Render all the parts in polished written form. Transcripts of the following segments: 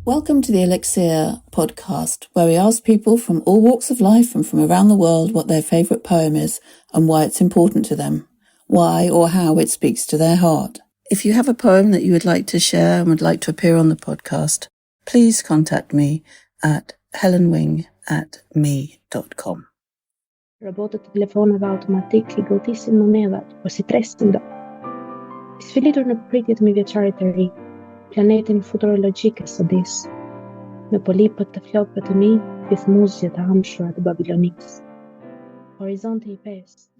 Welcome to the Elixir podcast, where we ask people from all walks of life and from around the world what their favourite poem is and why it's important to them, why or how it speaks to their heart. If you have a poem that you would like to share and would like to appear on the podcast, please contact me at helenwing@me.com. Robotet e telefoneve automatik i godisin monedhat, por si tresin do. I sfilitur në pritjet me vjeçarit të ri, planetin futurologjik e sodis. Në polipët të flokëve të mi, fithmuzje të hamshura të Babilonisë. Horizonti I pesë.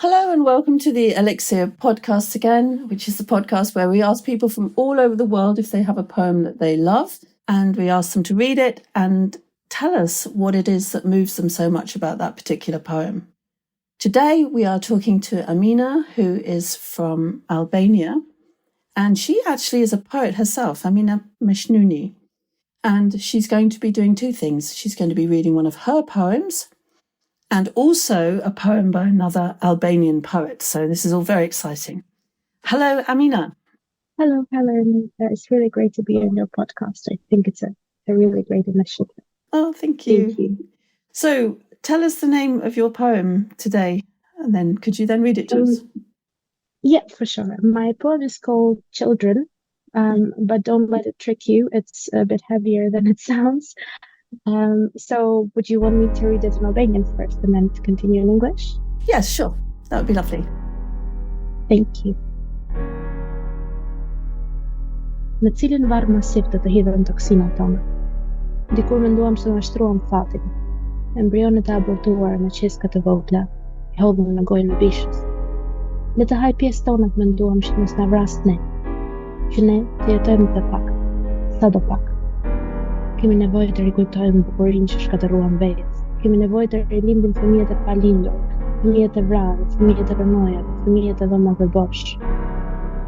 Hello and welcome to the Elixir podcast again, which is the podcast where we ask people from all over the world if they have a poem that they love, and we ask them to read it and tell us what it is that moves them so much about that particular poem. Today we are talking to Amina, who is from Albania, and she actually is a poet herself, Amina Meshnuni, and she's going to be doing two things. She's going to be reading one of her poems and also a poem by another Albanian poet. So this is all very exciting. Hello, Amina. Hello, Helen. It's really great to be on your podcast. I think it's a really great initiative. Oh, thank you. Thank you. So tell us the name of your poem today, and then could you then read it to us? Yeah, for sure. My poem is called Children, but don't let it trick you. It's a bit heavier than it sounds. So would you want me to read it in Albanian first and then to continue in English? Yes, sure. That would be lovely. Thank you. Në cilin varr masiv të hidhen toksinat tona. Dikur menduam se mashtruam fatin. Embrionet e abortuara në qeska të vogla, I hodhëm në gojën e bishës. Le të haj pjesë tonat menduam që mos na vras ne. Që ne të jetojmë të pak, sado pak. Kemi nevojë të rikujtojmë bukurinë që shkatëruam vetë. Kemi nevojë të rilindim fëmijët e palindur, fëmijët e vrarë, fëmijët e rënojave, fëmijët e dhomave bosh.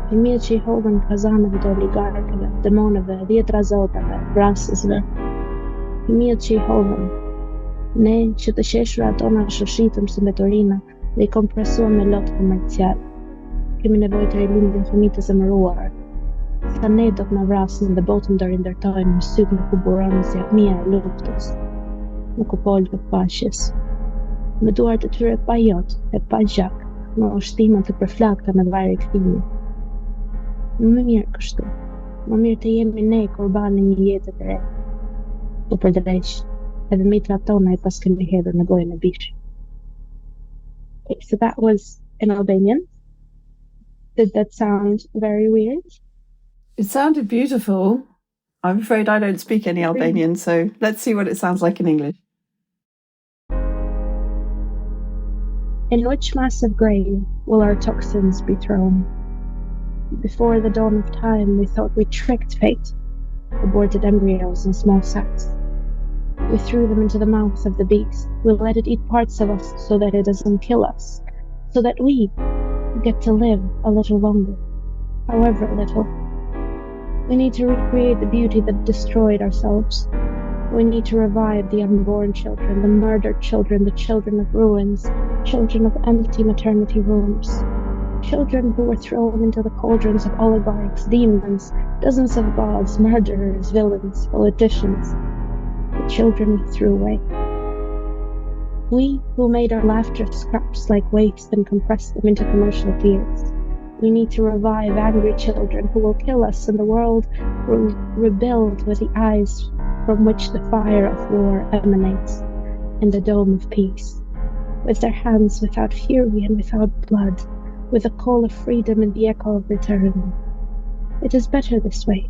Fëmijët që I hodhën kazanëve të oligarkëve, demonëve, dhjetra zotave, vrasësve. Fëmijët që I hodhën. Ne që të qeshurat tona shoshitëm së mbetorina dhe I kompresuam me lot komercial. Kemi nevojë të rilindim fëmijët e zemëruar. Sa ne do të na vrasin dhe botën do rindërtojmë në sytë në kuburon si armia e luftës, në kupolëve të paqes. Me duart e tyre pa jot, e pa gjak, në ushtimet të përflakta me vaj rikthimi. Më mirë kështu. Më mirë të jemi ne kurban në një jetë të re. Po përdreq, edhe mitrat tona I pas kemi hedhur në gojën e bishit. So that was in Albanian. Did that sound very weird? It sounded beautiful. I'm afraid I don't speak any Albanian, so let's see what it sounds like in English. In which massive grave will our toxins be thrown? Before the dawn of time, we thought we tricked fate, aborted embryos in small sacks. We threw them into the mouth of the beast. We let it eat parts of us so that it doesn't kill us, so that we get to live a little longer, however little. We need to recreate the beauty that destroyed ourselves. We need to revive the unborn children, the murdered children, the children of ruins, children of empty maternity rooms, children who were thrown into the cauldrons of oligarchs, demons, dozens of gods, murderers, villains, politicians, the children we threw away. We who made our laughter scraps like waste and compressed them into commercial tears. We need to revive angry children who will kill us, and the world will rebuild with the eyes from which the fire of war emanates, in the dome of peace, with their hands without fury and without blood, with the call of freedom and the echo of return. It is better this way.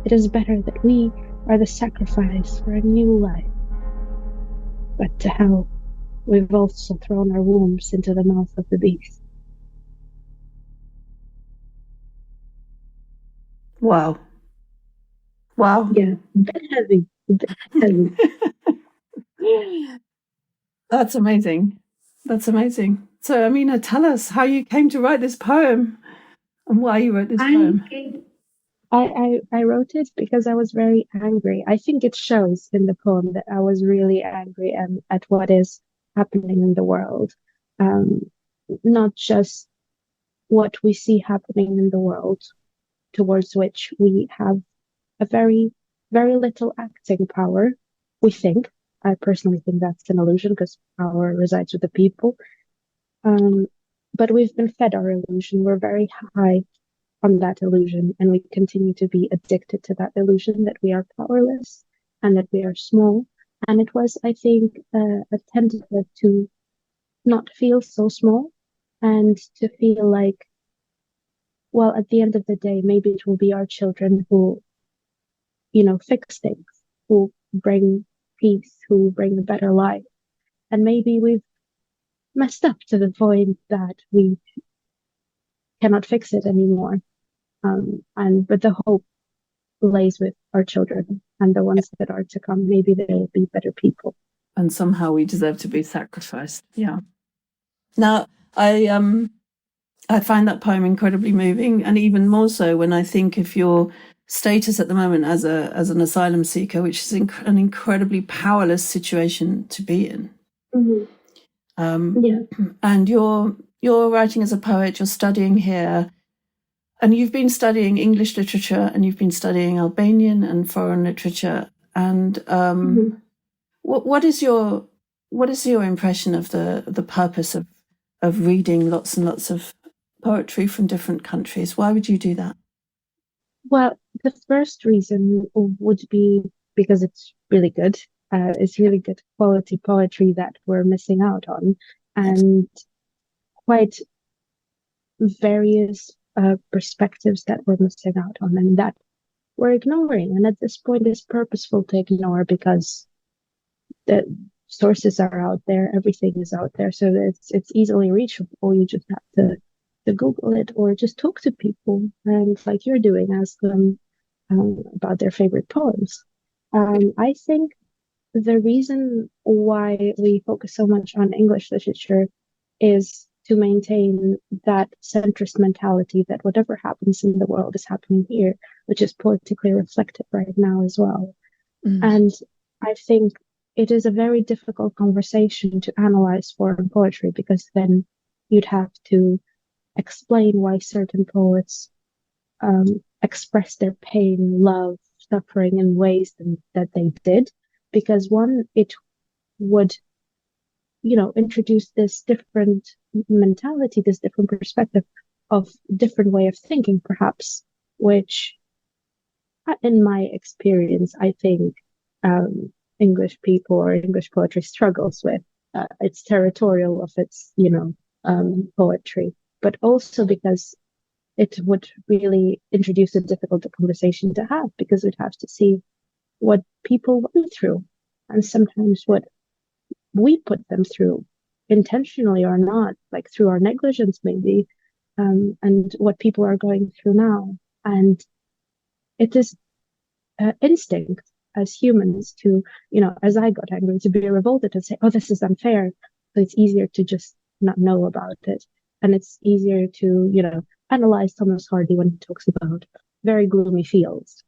It is better that we are the sacrifice for a new life. But to hell, we've also thrown our wombs into the mouth of the beast. Wow. Wow. Yeah, a bit heavy. That's amazing. That's amazing. So, Amina, tell us how you came to write this poem and why you wrote this poem. I wrote it because I was very angry. I think it shows in the poem that I was really angry at what is happening in the world. Not just what we see happening in the world, towards which we have a very, very little acting power, we think. I personally think that's an illusion because power resides with the people. But we've been fed our illusion. We're very high on that illusion, and we continue to be addicted to that illusion that we are powerless and that we are small. And it was, I think, a tentative to not feel so small and to feel like, well, at the end of the day, maybe it will be our children who, fix things, who bring peace, who bring a better life. And maybe we've messed up to the point that we cannot fix it anymore. But the hope lays with our children and the ones that are to come. Maybe they will be better people. And somehow we deserve to be sacrificed. Yeah. Now, I find that poem incredibly moving, and even more so when I think of your status at the moment as an asylum seeker, which is an incredibly powerless situation to be in. Mm-hmm. And you're writing as a poet, you're studying here, and you've been studying English literature, and you've been studying Albanian and foreign literature. And Mm-hmm. what is your impression of the purpose of reading lots and lots of poetry from different countries? Why would you do that? Well, the first reason would be because it's really good. It's really good quality poetry that we're missing out on, and quite various perspectives that we're missing out on, and that we're ignoring. And at this point, it's purposeful to ignore because the sources are out there, everything is out there, so it's easily reachable. You just have to Google it or just talk to people, and like you're doing, ask them about their favorite poems. I think the reason why we focus so much on English literature is to maintain that centrist mentality that whatever happens in the world is happening here, which is politically reflected right now as well. And I think it is a very difficult conversation to analyze foreign poetry, because then you'd have to explain why certain poets express their pain, love, suffering in ways that they did, because one, it would, introduce this different mentality, this different perspective of different way of thinking, perhaps, which, in my experience, I think English people or English poetry struggles with. It's territorial of its, poetry, but also because it would really introduce a difficult conversation to have, because we'd have to see what people went through, and sometimes what we put them through, intentionally or not, like through our negligence maybe, and what people are going through now. And it is instinct as humans to, as I got angry, to be revolted and say, oh, this is unfair. So it's easier to just not know about it. And it's easier to, analyze Thomas Hardy when he talks about very gloomy fields,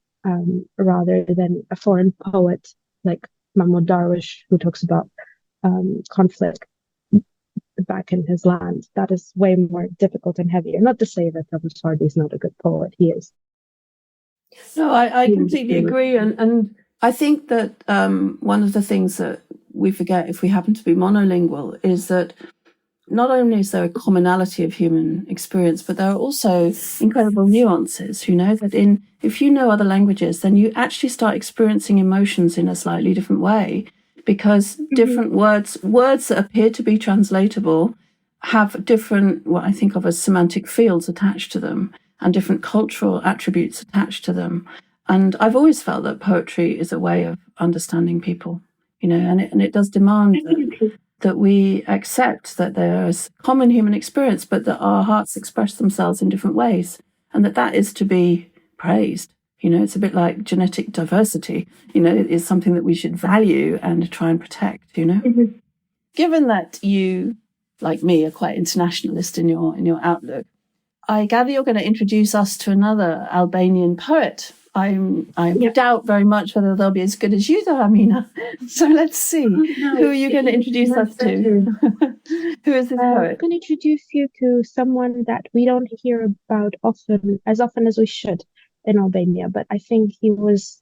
rather than a foreign poet like Mahmoud Darwish, who talks about conflict back in his land. That is way more difficult and heavier. Not to say that Thomas Hardy is not a good poet. He is. No, I completely agree. And I think that one of the things that we forget if we happen to be monolingual is that not only is there a commonality of human experience, but there are also incredible nuances, that if you know other languages, then you actually start experiencing emotions in a slightly different way, because different words that appear to be translatable have different, what I think of as semantic fields attached to them, and different cultural attributes attached to them. And I've always felt that poetry is a way of understanding people, and it does demand that we accept that there is common human experience, but that our hearts express themselves in different ways, and that is to be praised. It's a bit like genetic diversity, it is something that we should value and try and protect, Given that you like me, are quite internationalist in your outlook. I gather you're going to introduce us to another Albanian poet. I doubt very much whether they'll be as good as you, though, Amina. So let's see. Who are you going to introduce us to? Who is this poet? I'm going to introduce you to someone that we don't hear about as often as we should in Albania. But I think he was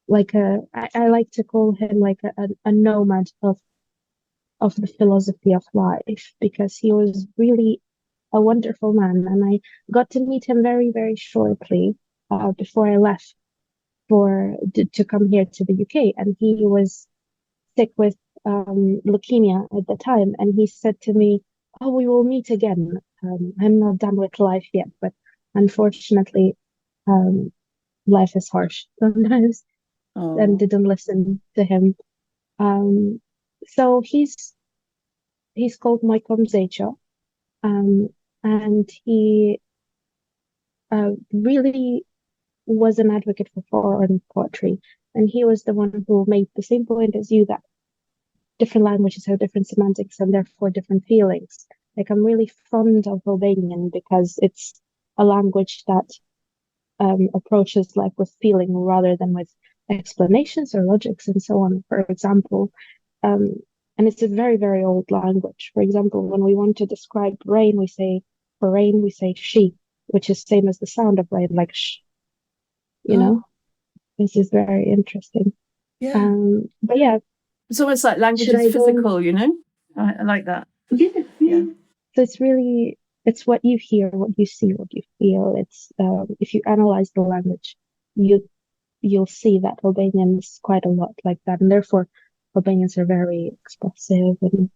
like I like to call him like a nomad of the philosophy of life, because he was really a wonderful man, and I got to meet him very, very shortly before I left to come here to the UK, and he was sick with leukemia at the time, and he said to me, "Oh, we will meet again. I'm not done with life yet, but unfortunately, life is harsh sometimes," and didn't listen to him. So he's called Mojkom Zeqo. And he really was an advocate for foreign poetry. And he was the one who made the same point as you, that different languages have different semantics and therefore different feelings. Like, I'm really fond of Albanian because it's a language that approaches life with feeling rather than with explanations or logics and so on. For example, and it's a very, very old language. For example, when we want to describe rain, for rain, we say she, which is same as the sound of rain, like sh. You know, this is very interesting. Yeah. But yeah, it's almost like language is physical. You know, I like that. Yeah. So it's what you hear, what you see, what you feel. It's if you analyze the language, you'll see that Albanian is quite a lot like that, and therefore Albanians are very expressive and,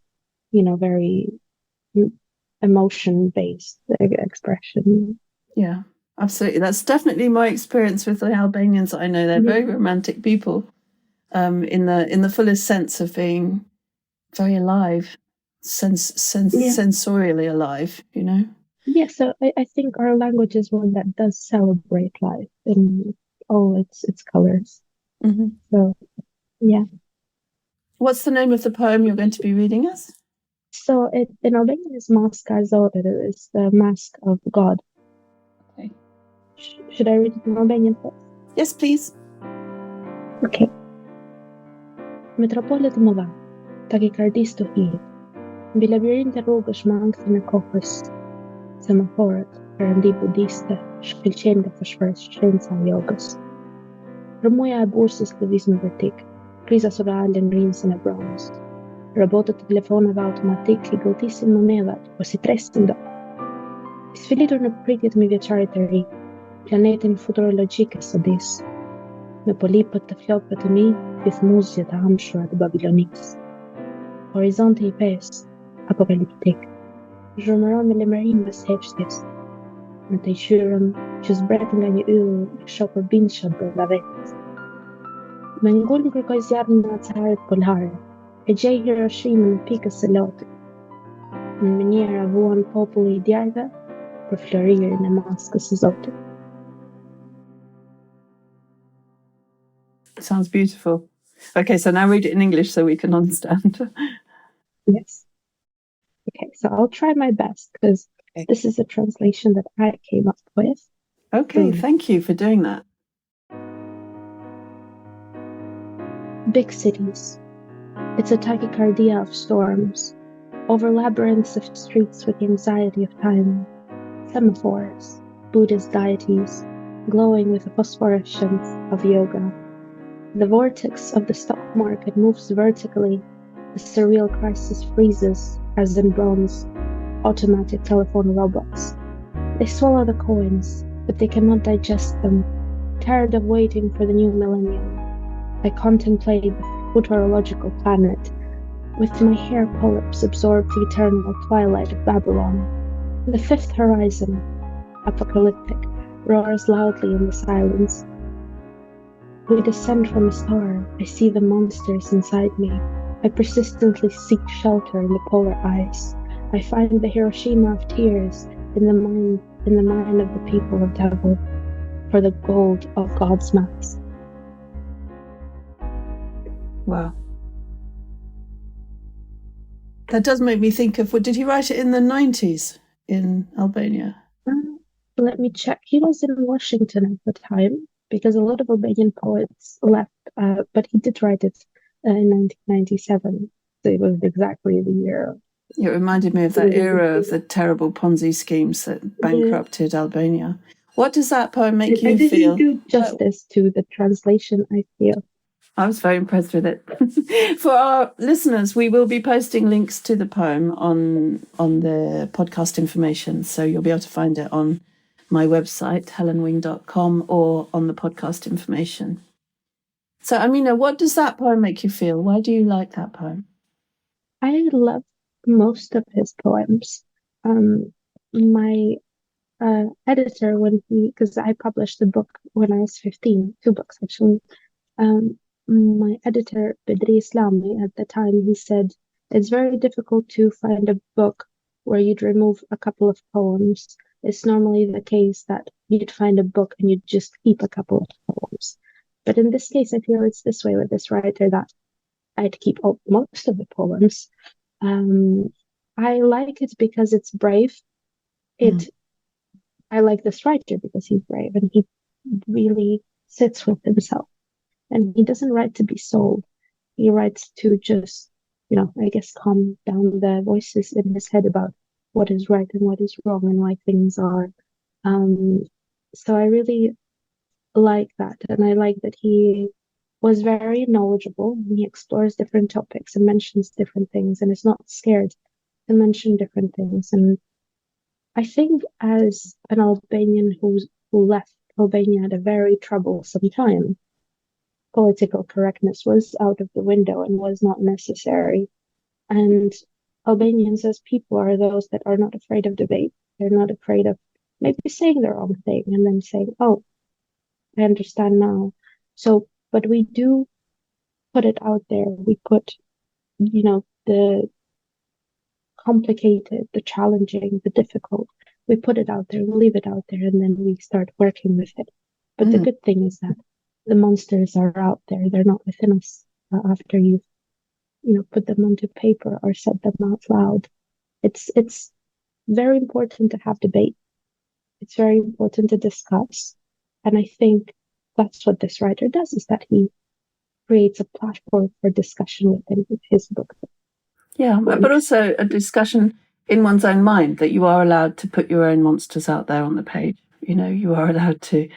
very emotion-based expression. Yeah, absolutely. That's definitely my experience with the Albanians I know. They're very romantic people, in the fullest sense of being very alive, sensorially alive, you know? Yeah, so I think our language is one that does celebrate life in all its colors. Mm-hmm. So, yeah. What's the name of the poem you're going to be reading us? So in Albanian is Maska Zotit, it's the mask of God. Okay. Should I read it in Albanian first? Yes, please. Okay. Metropolet më dha, takikardis të hirit, mbi labirinte rrugësh me ankthjen e kohës, semaforët, perëndi budiste, shkëlqen nga shkenca e jogës. Rëmuja e bursës lëviz në vertik, kriza surreale ngrinsën e bronz. Robotët e telefoneve automatik i godisin monedhat, por si tresin do. I sfilitur në pritjet me vjeçarit e ri, planetin futurologjik e sodis, me polipët të flokëve të mi, fithmuzje të amshura të Babilonisë. Horizonti i pesë, apokaliptik, zhurmëron me lemërim mes heqtjes, në të qyrën që zbret nga një yll e shokër bindshat brenda vetes. Me ngullën kërkoj zjarrin në acaret polare, e gjej Hiroshimën në pikës së lotit. Në mënyrë vuan populli i djarëve për floririn e maskës së Zotit. Sounds beautiful. Okay, so now read it in English so we can understand. Yes. Okay, so I'll try my best because this is a translation that I came up with. Okay, thank you for doing that. Big cities. It's a tachycardia of storms, over labyrinths of streets with the anxiety of time, semaphores, Buddhist deities, glowing with the phosphorescence of yoga. The vortex of the stock market moves vertically, the surreal crisis freezes, as in bronze, automatic telephone robots. They swallow the coins, but they cannot digest them, tired of waiting for the new millennium. I contemplate the futurological planet, with my hair polyps absorbed the eternal twilight of Babylon. The fifth horizon, apocalyptic, roars loudly in the silence. We descend from a star. I see the monsters inside me. I persistently seek shelter in the polar ice. I find the Hiroshima of tears in the mind of the people of devil, for the gold of God's mask. Wow. That does make me think of, did he write it in the 90s in Albania? Let me check. He was in Washington at the time because a lot of Albanian poets left, but he did write it in 1997. So it was exactly the year. It reminded me of that era of the terrible Ponzi schemes that bankrupted Albania. What does that poem make you feel? I didn't do justice to the translation, I feel. I was very impressed with it. For our listeners, we will be posting links to the poem on the podcast information, so you'll be able to find it on my website, helenwing.com, or on the podcast information. So, Amina, what does that poem make you feel? Why do you like that poem? I love most of his poems. My editor, because I published a book when I was 15, 2 books actually. My editor, Bedri Islami, at the time, he said, it's very difficult to find a book where you'd remove a couple of poems. It's normally the case that you'd find a book and you'd just keep a couple of poems. But in this case, I feel it's this way with this writer, that I'd keep most of the poems. I like it because it's brave. I like this writer because he's brave and he really sits with himself. And he doesn't write to be sold. He writes to just, I guess, calm down the voices in his head about what is right and what is wrong and why things are. So I really like that. And I like that he was very knowledgeable. He explores different topics and mentions different things and is not scared to mention different things. And I think as an Albanian who left Albania at a very troublesome time, political correctness was out of the window and was not necessary. And Albanians as people are those that are not afraid of debate. They're not afraid of maybe saying the wrong thing and then saying, oh, I understand now. So, but we do put it out there. We put, the complicated, the challenging, the difficult. We put it out there, we leave it out there, and then we start working with it. But the good thing is that the monsters are out there. They're not within us after you've, put them onto paper or said them out loud. It's very important to have debate. It's very important to discuss. And I think that's what this writer does, is that he creates a platform for discussion within his book. Yeah, but also a discussion in one's own mind, that you are allowed to put your own monsters out there on the page. You are allowed to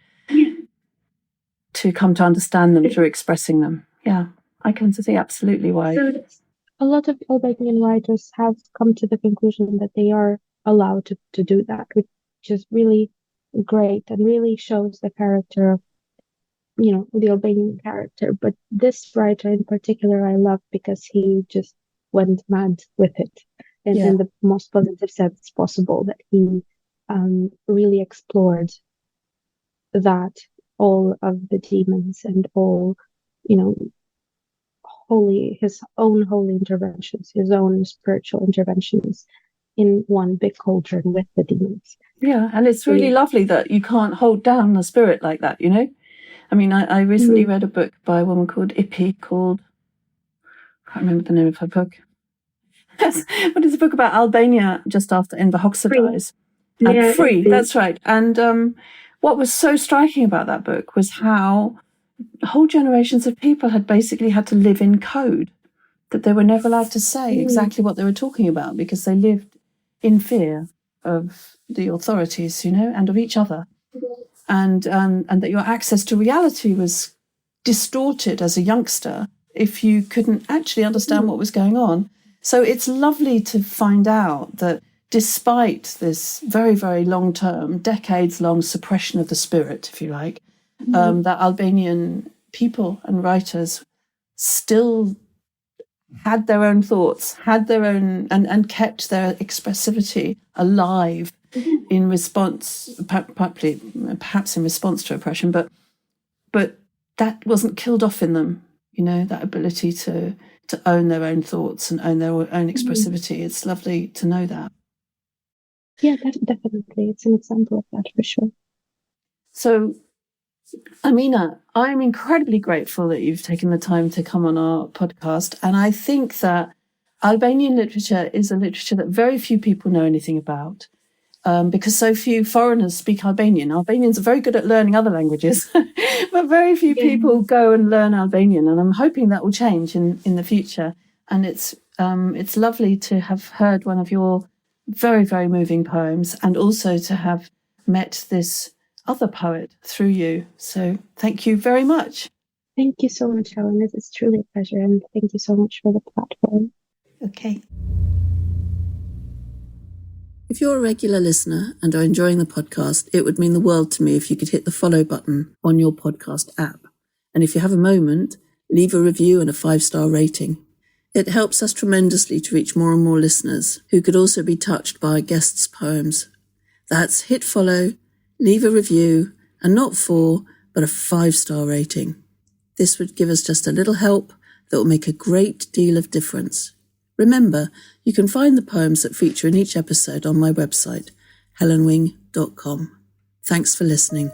come to understand them through expressing them. Yeah, I can see absolutely why. So a lot of Albanian writers have come to the conclusion that they are allowed to do that, which is really great and really shows the character of, the Albanian character. But this writer in particular, I love because he just went mad with it in the most positive sense possible, that he really explored that all of the demons and all, his own holy interventions, his own spiritual interventions in one big cauldron with the demons. Yeah, and it's really lovely that you can't hold down the spirit like that, I mean, I recently read a book by a woman called Ipi I can't remember the name of her book. But it's a book about Albania just after Enver Hoxha dies. Free, that's right. And what was so striking about that book was how whole generations of people had basically had to live in code, that they were never allowed to say exactly what they were talking about because they lived in fear of the authorities, and of each other. And that your access to reality was distorted as a youngster if you couldn't actually understand what was going on. So it's lovely to find out that despite this very, very long-term, decades-long suppression of the spirit, if you like, that Albanian people and writers still had their own thoughts, had their own, and kept their expressivity alive in response, perhaps in response to oppression, but that wasn't killed off in them, that ability to own their own thoughts and own their own expressivity. It's lovely to know that. Yeah, definitely. It's an example of that for sure. So, Amina, I'm incredibly grateful that you've taken the time to come on our podcast. And I think that Albanian literature is a literature that very few people know anything about. Because so few foreigners speak Albanian. Albanians are very good at learning other languages, but very few people go and learn Albanian. And I'm hoping that will change in the future. And it's lovely to have heard one of your very, very moving poems, and also to have met this other poet through you. So thank you very much. Thank you so much, Helen. It's truly a pleasure. And thank you so much for the platform. Okay. If you're a regular listener and are enjoying the podcast, it would mean the world to me if you could hit the follow button on your podcast app. And if you have a moment, leave a review and a 5-star rating. It helps us tremendously to reach more and more listeners who could also be touched by a guest's poems. That's hit follow, leave a review, and not 4, but a 5-star rating. This would give us just a little help that will make a great deal of difference. Remember, you can find the poems that feature in each episode on my website, helenwing.com. Thanks for listening.